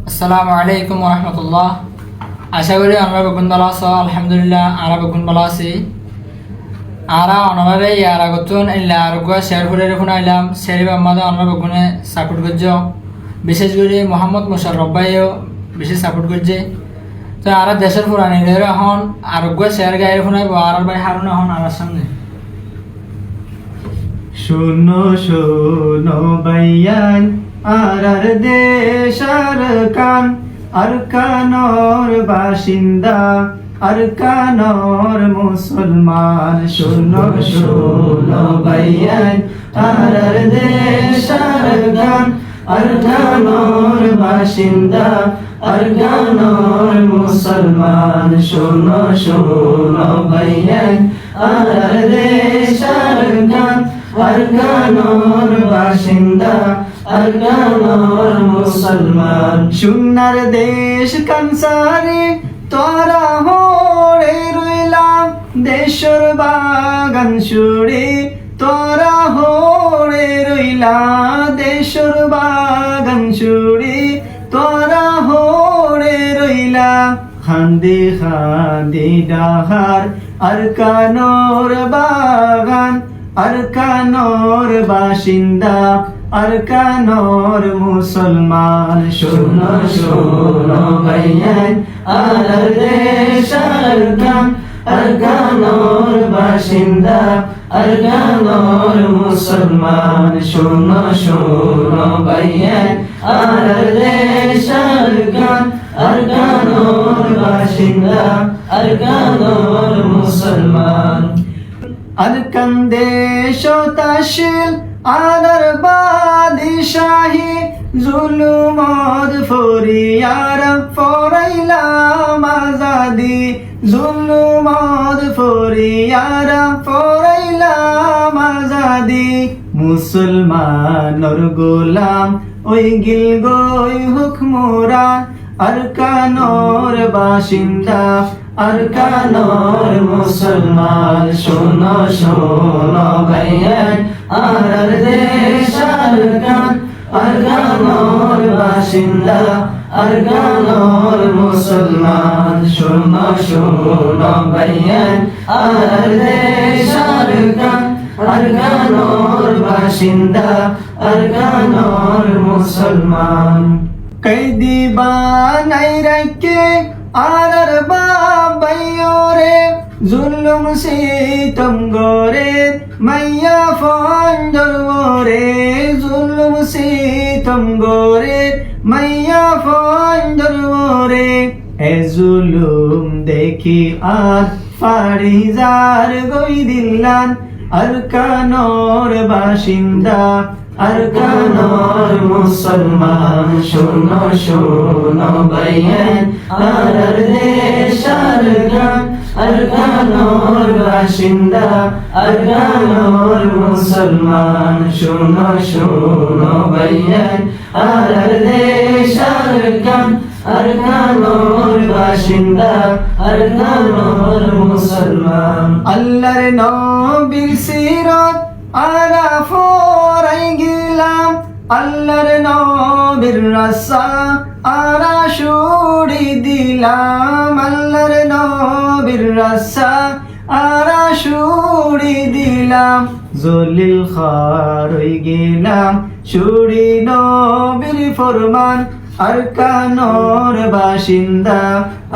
আসসালামু আলাইকুম রহমতুল্লাহ। আশা করি আমরা বেগুন ভালো আছো। আলহামদুলিল্লাহ আমরা বেগুন ভালো আছি। আরা অনারে ইয়ার আগতুন ইল্লা আরগুয়া শেয়ার করে রেখুন আইলাম শেরিফ আহমদ আমরা বেগুনে সাপোর্ট করছে, বিশেষ করে মোহাম্মদ মুশাররফ ভাইও বেশি সাপোর্ট করছে। তো আর দেশের পুরানি এখন আরগুয়া শেয়ার গায়ে রেখুন আর ভাই হারুন এখন আমার সামনে। শোনো শোনো ভাইয়ান আর দেশ আর কান আর কানর বাসিন্দা আর কানর মুসলমান। শোনো শোনো ভাইয়ান আর দেশ আর কান আর কানর বাসিন্দা আর কানর মুসলমান। শোনো শোনো ভাইয়ান আর দেশ আর কান আর কানর বাসিন্দা আর কানর মুসলমান। সোনার দেশ কানসারে তোরা হরে রইলাম দেশর বাগান সুরে তোরা হরে রইলা দেশর বাগান সুরে তোরা হরে রইলা। খান্দে খান্দে ডাহার আর কানর বাগান আর কানর বাসিন্দা আর কানর মুসলমান। শোনো শোনো ভাইয়ান আর দেশ আর কান আর কানর বাসিন্দা আর কানর মুসলমান। শোনো শোনো ভাইয়ান আর দেশ আর কান আর কানর বাসিন্দা আর কানর মুসলমান। আর কান্দে শতাশীল আর বাদিশাহী জুলুমদ ফরিয়ার ফরাইলাম আজাদি জুলুমদ ফরিয়ার ফরাইলাম আজাদি। মুসলমানর গোলাম ওই গিল গই হুকমরা আর কানর বাসিন্দা আর কানর মুসলমান। শোনো শোনো ভাইয়ান আর দেশ আর কান আর কানর বাসিন্দা আর কানর মুসলমান। শোনো শোনো ভাইয়ান আর দেশ আর কান আর কানর বাসিন্দা আর কানর মুসলমান। কইদি বানাই রাখে আর বাবাইরে জুলুম সিতম গরে মাইয়া ফন্দরে জুলুম সিতম গরে মাইয়া ফন্দরে। এ জুলুম দেখি আর ফারিজার গই দিল্লান আর কানর বাসিন্দা আর কানর মুসলমান। শোনো শোনো ভাইয়ান আর দেশ আর কান আর কানর বাসিন্দা আর কানর মুসলমান। শোনো শোনো ভাইয়ান আর দেশ আর কান আর কানর বাসিন্দা আর কানর মুসলমান। আল্লাহর নবীর সিরাত আরা ফরাই গেলাম আল্লাহর নবীর রাসা আরা শুড়ি দিলাম আল্লাহর নবীর রাসা আরা শুড়ি দিলাম। জলিল খার হই গেলাম শুড়ি নবীর ফরমান আর কানর বাসিন্দা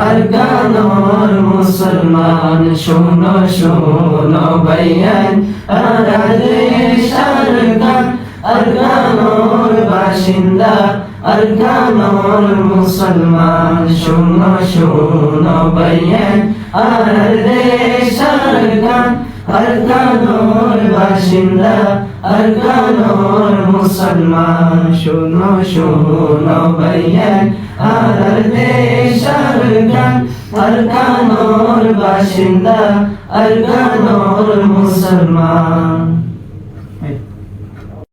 আর কানর মুসলমান। শোনো শোনো ভাইয়ান আর দেশ আর কান আর কানর বাসিন্দা আর কানর মুসলমান। শোনো শোনো ভাইয়ান আর দেশ আর কান আর কানর বাসিন্দা আর কানর মুসলমান। শোনো শোনো ভাইয়ান আর দেশ আর কান আর কানর বাসিন্দা আর কানর মুসলমান।